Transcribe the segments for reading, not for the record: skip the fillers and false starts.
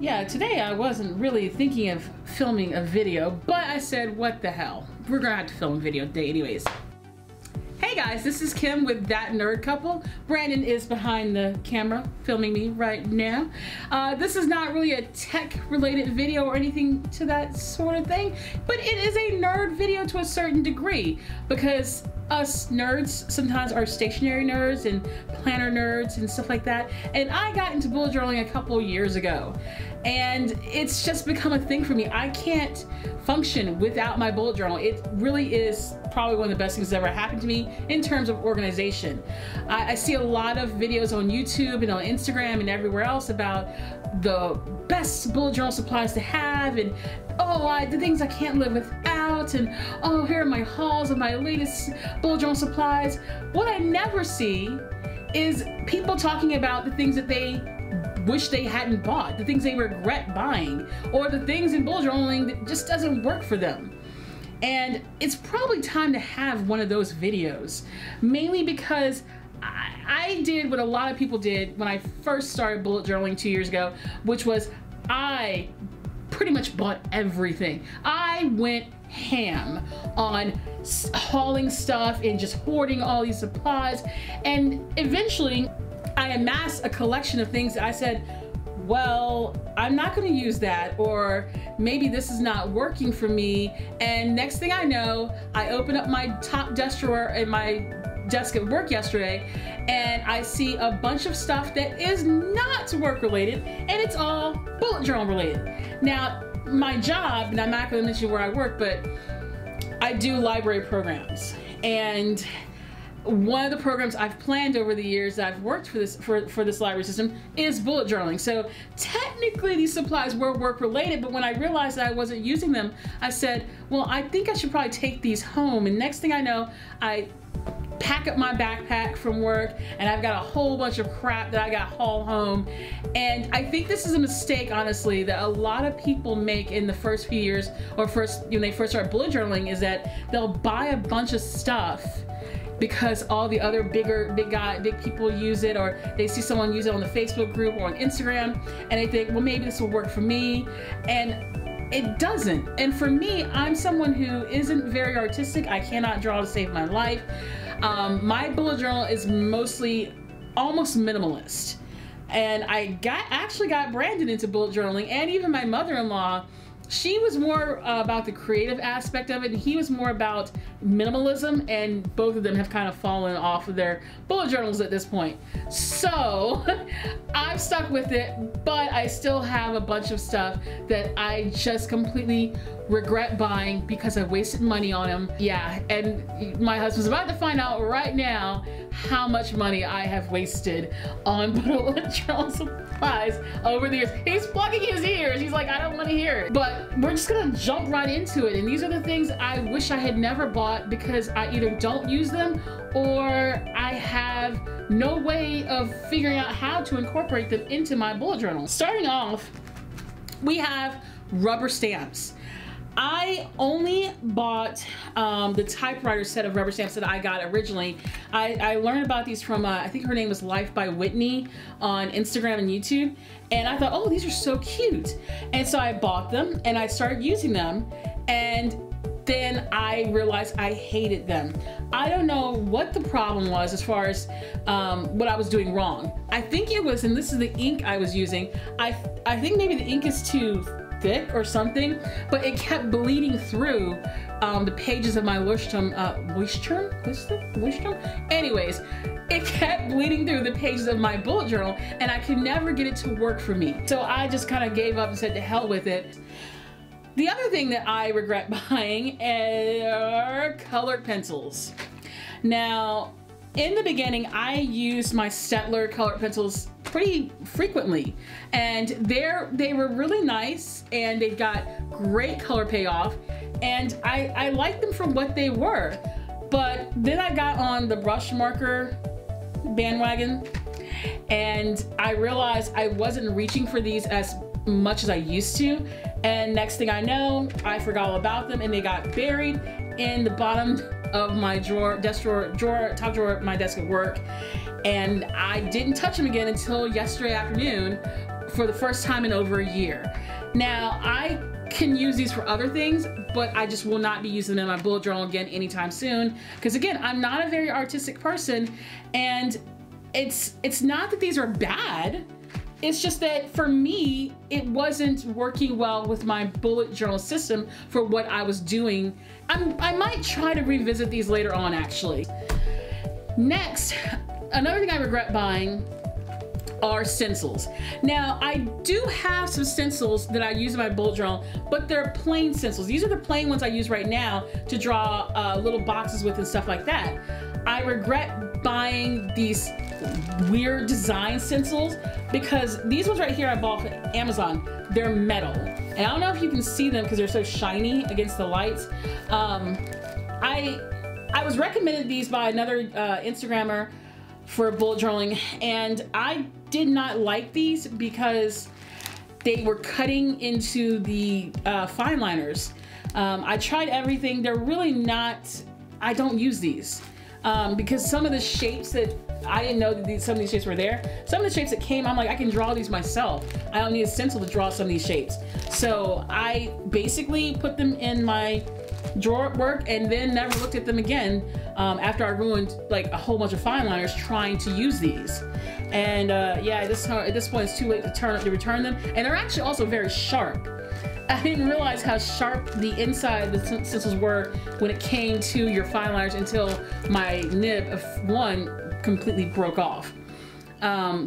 Yeah, today I wasn't really thinking of filming a video, but I said, what the hell? We're gonna have to film a video today anyways. Hey guys, this is Kim with That Nerd Couple. Brandon is behind the camera filming me right now. This is not really a tech-related video or anything to that sort of thing, but it is a nerd video to a certain degree because us nerds sometimes are stationary nerds and planner nerds and stuff like that. And I got into bullet journaling a couple years ago, and it's just become a thing for me. I can't function without my bullet journal. It really is probably one of the best things that ever happened to me in terms of organization. I see a lot of videos on YouTube and on Instagram and everywhere else about the best bullet journal supplies to have, and the things I can't live without, and oh, here are my hauls of my latest bullet journal supplies. What I never see is people talking about the things that they wish they hadn't bought, the things they regret buying, or the things in bullet journaling that just doesn't work for them. And it's probably time to have one of those videos, mainly because I did what a lot of people did when I first started bullet journaling 2 years ago, which was I pretty much bought everything. I went ham on hauling stuff and just hoarding all these supplies, and eventually I amassed a collection of things that I said, well, I'm not going to use that, or maybe this is not working for me. And next thing I know, I open up my top desk drawer in my desk at work yesterday, and I see a bunch of stuff that is not work related, and it's all bullet journal related. Now, my job, and I'm not going to mention where I work, but I do library programs, and one of the programs I've planned over the years that I've worked for this library system is bullet journaling. So technically these supplies were work related, but when I realized that I wasn't using them, I said, well, I think I should probably take these home. And next thing I know, I pack up my backpack from work, and I've got a whole bunch of crap that I got haul home. And I think this is a mistake, honestly, that a lot of people make in the first few years, or when they first start bullet journaling, is that they'll buy a bunch of stuff because all the other big people use it, or they see someone use it on the Facebook group or on Instagram, and they think, well, maybe this will work for me, and it doesn't. And for me, I'm someone who isn't very artistic. I cannot draw to save my life. My bullet journal is mostly almost minimalist, and I actually got Brandon into bullet journaling, and even my mother-in-law. She was more about the creative aspect of it, and he was more about minimalism, and both of them have kind of fallen off of their bullet journals at this point. So I've stuck with it, but I still have a bunch of stuff that I just completely regret buying because I wasted money on them. Yeah, and my husband's about to find out right now how much money I have wasted on bullet journal supplies over the years. He's plugging his ears. He's like, I don't want to hear it. But we're just gonna jump right into it. And these are the things I wish I had never bought because I either don't use them or I have no way of figuring out how to incorporate them into my bullet journal. Starting off, we have rubber stamps. I only bought the typewriter set of rubber stamps that I got originally. I learned about these from, I think her name was Life by Whitney on Instagram and YouTube. And I thought, oh, these are so cute. And so I bought them and I started using them. And then I realized I hated them. I don't know what the problem was as far as what I was doing wrong. I think it was, and this is the ink I was using, I think maybe the ink is too thick or something, but it kept bleeding through the pages of my Moleskin. Anyways, it kept bleeding through the pages of my bullet journal, and I could never get it to work for me. So I just kind of gave up and said to hell with it. The other thing that I regret buying are colored pencils. Now, in the beginning, I used my Staedtler colored pencils pretty frequently, and they were really nice, and they've got great color payoff, and I liked them for what they were. But then I got on the brush marker bandwagon, and I realized I wasn't reaching for these as much as I used to, and next thing I know, I forgot all about them, and they got buried in the bottom of my top drawer of my desk at work, and I didn't touch them again until yesterday afternoon for the first time in over a year. Now, I can use these for other things, but I just will not be using them in my bullet journal again anytime soon. Because again, I'm not a very artistic person, and it's not that these are bad. It's just that for me, it wasn't working well with my bullet journal system for what I was doing. I might try to revisit these later on, actually. Next, another thing I regret buying are stencils. Now, I do have some stencils that I use in my bullet journal, but they're plain stencils. These are the plain ones I use right now to draw little boxes with and stuff like that. I regret buying these weird design stencils because these ones right here I bought from Amazon, they're metal. And I don't know if you can see them because they're so shiny against the lights. I was recommended these by another Instagrammer for bullet journaling, and I did not like these because they were cutting into the fine liners. I tried everything. They're really not, I don't use these because some of the shapes that I didn't know that some of these shapes were there. Some of the shapes that came, I'm like, I can draw these myself. I don't need a stencil to draw some of these shapes. So I basically put them in my drawer at work and then never looked at them again after I ruined like a whole bunch of fine liners trying to use these. And yeah, at this point it's too late to return them. And they're actually also very sharp. I didn't realize how sharp the inside of the stencils were when it came to your fine liners until my nib of one completely broke off.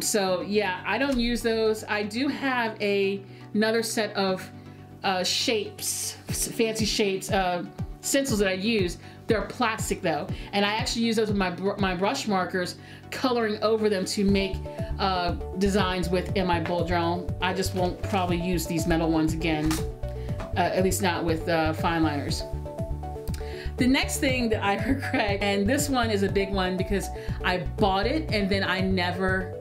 So yeah, I don't use those. I do have another set of shapes, fancy shapes, stencils that I use. They're plastic though, and I actually use those with my brush markers, coloring over them to make designs with in my bullet journal. I just won't probably use these metal ones again, at least not with fine liners. The next thing that I regret, and this one is a big one because I bought it and then I never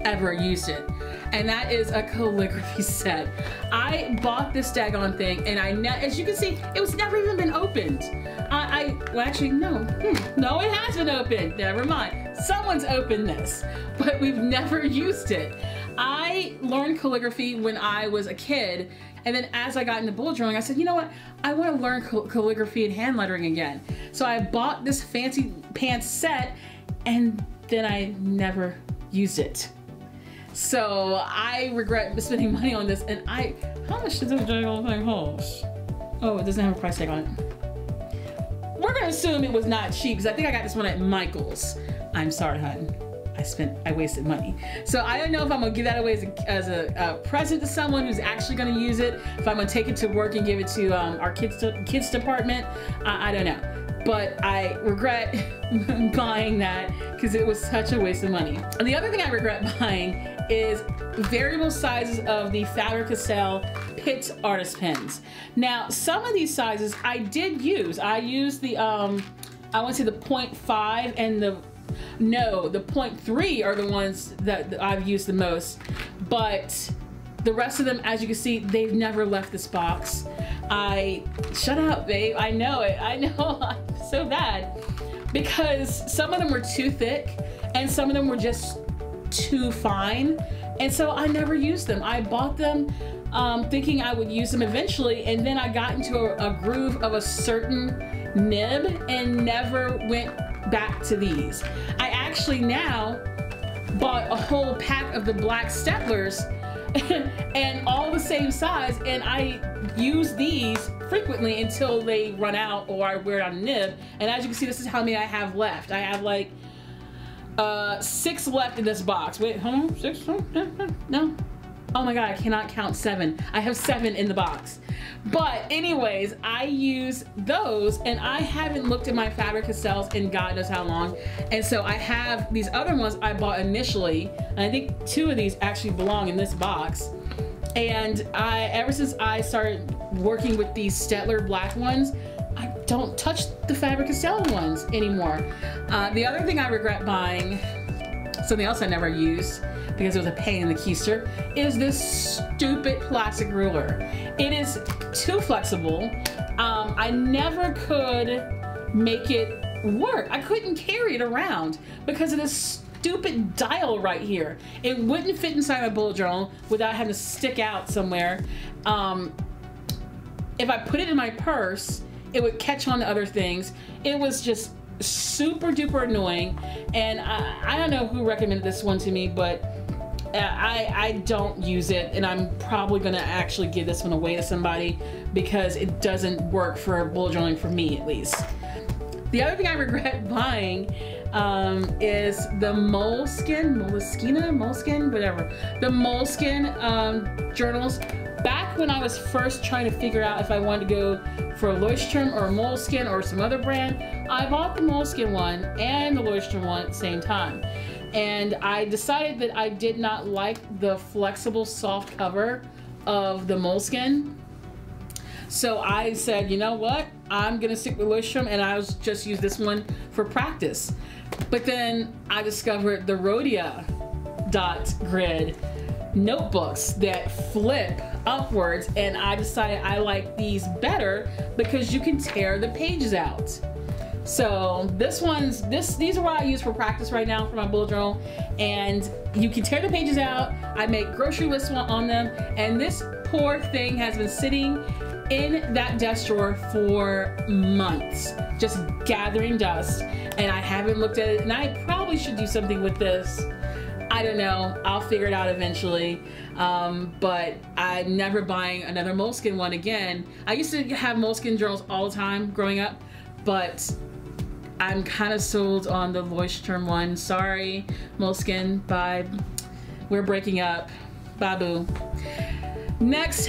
ever used it, and that is a calligraphy set. I bought this daggone thing, and as you can see, it was never even been opened. Well, actually, no, no, it has been opened. Never mind. Someone's opened this, but we've never used it. I learned calligraphy when I was a kid, and then as I got into bullet journaling, I said, you know what? I want to learn calligraphy and hand lettering again. So I bought this fancy pants set, and then I never used it. So I regret spending money on this. And how much does this daggone thing cost? Oh, it doesn't have a price tag on it. We're gonna assume it was not cheap because I think I got this one at Michael's. I'm sorry, hon. I wasted money. So I don't know if I'm gonna give that away as a present to someone who's actually gonna use it. If I'm gonna take it to work and give it to our kids department, I don't know. But I regret buying that because it was such a waste of money. And the other thing I regret buying is variable sizes of the Faber-Castell Pitt artist pens. Now, some of these sizes I did use. I used the, I want to say the 0.5 and the 0.3 are the ones that I've used the most. But the rest of them, as you can see, they've never left this box. Shut up, babe. I know it. I know. I'm so bad. Because some of them were too thick and some of them were just too fine. And so I never used them. I bought them thinking I would use them eventually, and then I got into a groove of a certain nib and never went back to these. I actually now bought a whole pack of the black Stencils and all the same size, and I use these frequently until they run out or I wear it on a nib. And as you can see, this is how many I have left. I have like 6 left in this box. Wait, hold on, 6? No. Oh my God, I cannot count 7. I have 7 in the box. But anyways, I use those, and I haven't looked at my Faber-Castells in God knows how long. And so I have these other ones I bought initially, and I think 2 of these actually belong in this box. And ever since I started working with these Stettler black ones, I don't touch the Faber-Castell ones anymore. The other thing I regret buying, something else I never used because it was a pain in the keister, is this stupid plastic ruler. It is too flexible. I never could make it work. I couldn't carry it around because of this stupid dial right here. It wouldn't fit inside my bullet journal without having to stick out somewhere. If I put it in my purse, it would catch on to other things. It was just super duper annoying, and I don't know who recommended this one to me, but I don't use it, and I'm probably gonna actually give this one away to somebody because it doesn't work for bullet journaling for me, at least. The other thing I regret buying is the Moleskin, whatever. The Moleskin journals. Back when I was first trying to figure out if I wanted to go for a Leuchtturm or a Moleskin or some other brand, I bought the Moleskin one and the Leuchtturm one at the same time. And I decided that I did not like the flexible soft cover of the Moleskin. So I said, you know what? I'm gonna stick with Leuchtturm, and I was just use this one for practice. But then I discovered the Rhodia dot grid notebooks that flip upwards, and I decided I like these better because you can tear the pages out. So these are what I use for practice right now for my bullet journal, and you can tear the pages out. I make grocery lists on them, and this poor thing has been sitting in that desk drawer for months, just gathering dust, and I haven't looked at it, and I probably should do something with this. I don't know, I'll figure it out eventually, but I'm never buying another Moleskin one again. I used to have Moleskin journals all the time growing up, but I'm kind of sold on the Leuchtturm one. Sorry, Moleskin, bye. We're breaking up. Babu. Next,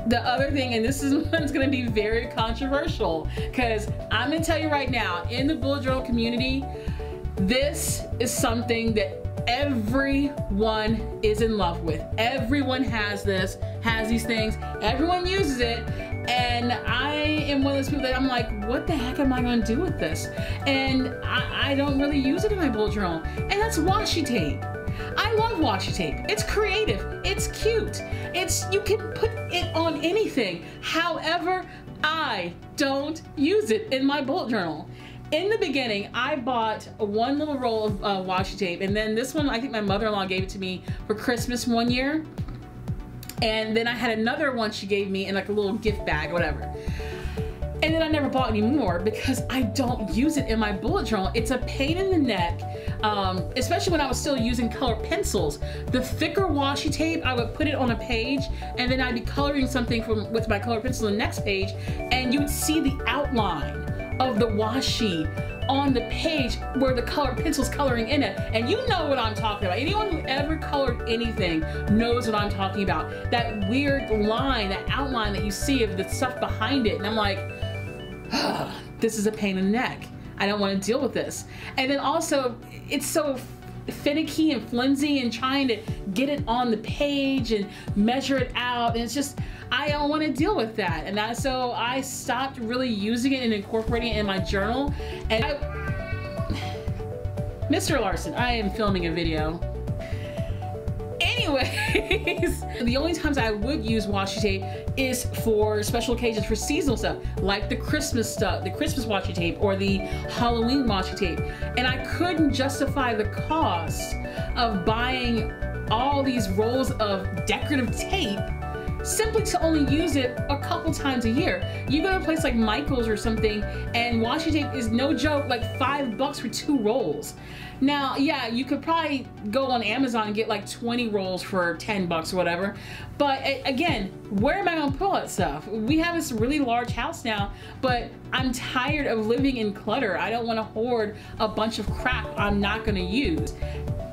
the other thing, and this is one's gonna be very controversial, because I'm gonna tell you right now, in the bullet journal community, this is something that everyone is in love with. Everyone has this, has these things, everyone uses it, and I am one of those people that I'm like, what the heck am I gonna do with this? And I don't really use it in my bullet journal, and that's washi tape. I love washi tape. It's creative, it's cute, you can put it on anything. However, I don't use it in my bullet journal. In the beginning, I bought one little roll of washi tape, and then this one, I think my mother-in-law gave it to me for Christmas one year. And then I had another one she gave me in like a little gift bag, whatever. And then I never bought any more because I don't use it in my bullet journal. It's a pain in the neck, especially when I was still using color pencils. The thicker washi tape, I would put it on a page, and then I'd be coloring something with my color pencil on the next page, and you would see the outline of the washi on the page where the colored pencil's coloring in it. And you know what I'm talking about. Anyone who ever colored anything knows what I'm talking about. That weird line, that outline that you see of the stuff behind it. And I'm like, oh, this is a pain in the neck. I don't want to deal with this. And then also, it's so finicky and flimsy, and trying to get it on the page and measure it out, and it's just, I don't want to deal with that. And so I stopped really using it and incorporating it in my journal. And Mr. Larson, I am filming a video. Anyways, the only times I would use washi tape is for special occasions, for seasonal stuff, like the Christmas stuff, the Christmas washi tape, or the Halloween washi tape. And I couldn't justify the cost of buying all these rolls of decorative tape simply to only use it a couple times a year. You go to a place like Michael's or something, and washi tape is no joke, like $5 for 2 rolls. Now, yeah, you could probably go on Amazon and get like 20 rolls for 10 bucks or whatever. But again, where am I gonna put all that stuff? We have this really large house now, but I'm tired of living in clutter. I don't wanna hoard a bunch of crap I'm not gonna use.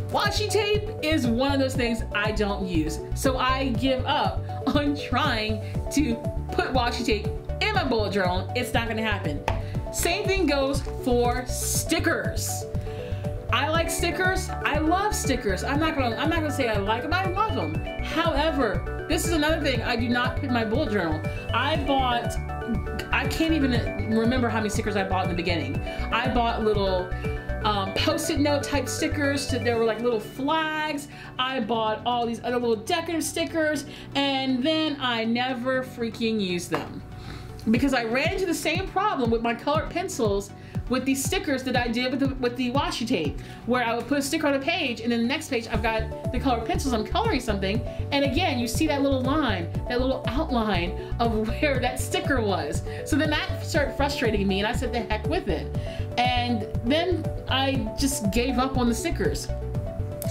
Washi tape is one of those things I don't use. So I give up on trying to put washi tape in my bullet journal. It's not gonna happen. Same thing goes for stickers. I like stickers. I love stickers. I'm not gonna say I like them. I love them. However, this is another thing I do not put in my bullet journal. I can't even remember how many stickers I bought in the beginning. I bought little post-it note type stickers. There were like little flags. I bought all these other little decorative stickers, and then I never freaking used them because I ran into the same problem with my colored pencils with these stickers that I did with the washi tape, where I would put a sticker on a page, and then the next page I've got the colored pencils, I'm coloring something, and again, you see that little line, that little outline of where that sticker was. So then that started frustrating me, and I said the heck with it. And then I just gave up on the stickers,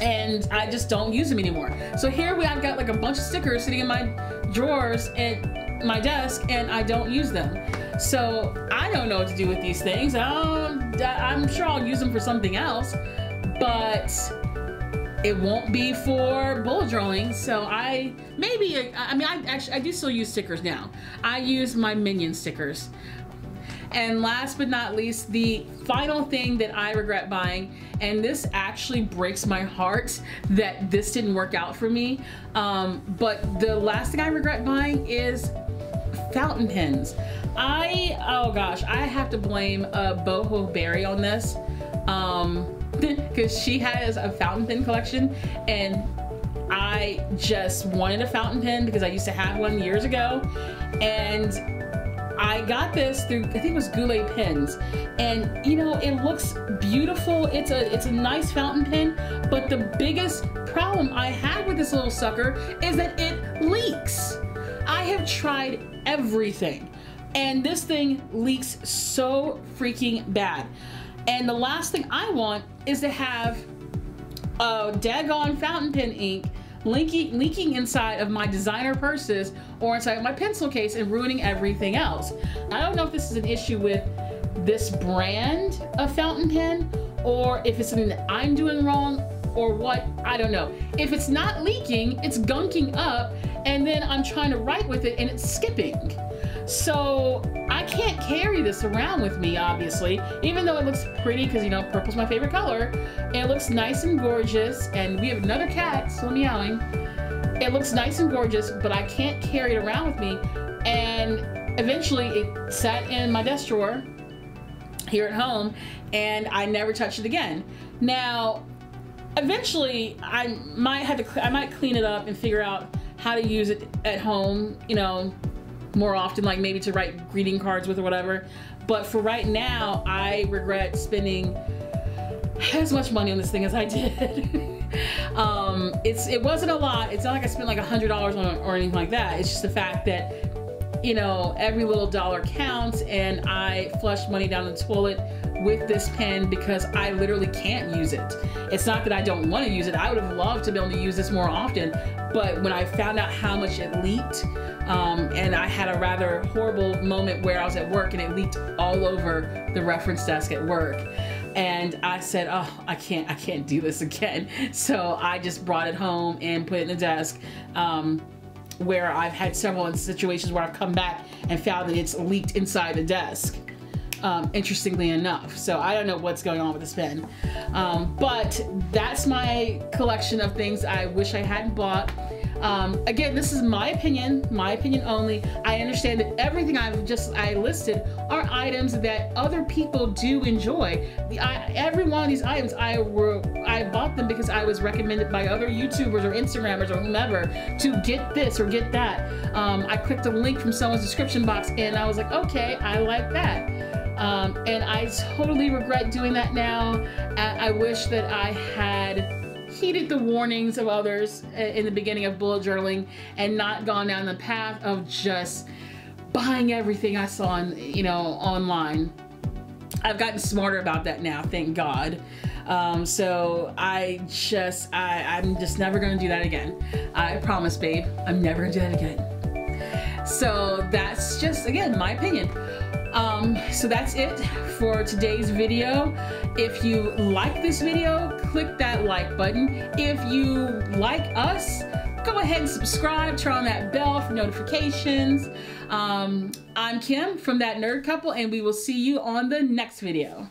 and I just don't use them anymore. So here I've got like a bunch of stickers sitting in my drawers at my desk, and I don't use them. So I don't know what to do with these things. I'm sure I'll use them for something else, but it won't be for bullet journaling. So I do still use stickers now. I use my Minion stickers. And last but not least, the final thing that I regret buying, and this actually breaks my heart that this didn't work out for me, but the last thing I regret buying is fountain pens. Oh gosh, I have to blame Boho Berry on this, because she has a fountain pen collection, and I just wanted a fountain pen because I used to have one years ago, and I got this through, I think it was Goulet Pens, and you know, it looks beautiful. It's a nice fountain pen, but the biggest problem I had with this little sucker is that it leaks. I have tried everything, and this thing leaks so freaking bad. And the last thing I want is to have a daggone fountain pen ink leaking inside of my designer purses or inside my pencil case and ruining everything else. I don't know if this is an issue with this brand of fountain pen, or if it's something that I'm doing wrong, or what, I don't know. If it's not leaking, it's gunking up, and then I'm trying to write with it and it's skipping. So I can't carry this around with me, obviously, even though it looks pretty, because you know, purple's my favorite color. It looks nice and gorgeous, and we have another cat still meowing. It looks nice and gorgeous, but I can't carry it around with me. And eventually it sat in my desk drawer here at home, and I never touched it again. Now, eventually I might clean it up and figure out how to use it at home, you know, more often, like maybe to write greeting cards with or whatever. But for right now, I regret spending as much money on this thing as I did. It wasn't a lot. It's not like I spent like $100 on it or anything like that. It's just the fact that, you know, every little dollar counts, and I flushed money down the toilet with this pen because I literally can't use it. It's not that I don't want to use it. I would have loved to be able to use this more often, but when I found out how much it leaked, and I had a rather horrible moment where I was at work and it leaked all over the reference desk at work. And I said, oh, I can't do this again. So I just brought it home and put it in the desk, where I've had several situations where I've come back and found that it's leaked inside the desk, interestingly enough. So I don't know what's going on with this pen. But that's my collection of things I wish I hadn't bought. Again, this is my opinion only. I understand that everything I listed are items that other people do enjoy. Every one of these items, I bought them because I was recommended by other YouTubers or Instagrammers or whomever to get this or get that. I clicked a link from someone's description box and I was like, okay, I like that. And I totally regret doing that now. I wish that I had heeded the warnings of others in the beginning of bullet journaling and not gone down the path of just buying everything I saw on, you know, online. I've gotten smarter about that now, thank God. So I'm just never gonna do that again. I promise, babe, I'm never gonna do that again. So that's just, again, my opinion. So that's it for today's video. If you like this video, click that like button. If you like us, go ahead and subscribe, turn on that bell for notifications. I'm Kim from That Nerd Couple, and we will see you on the next video.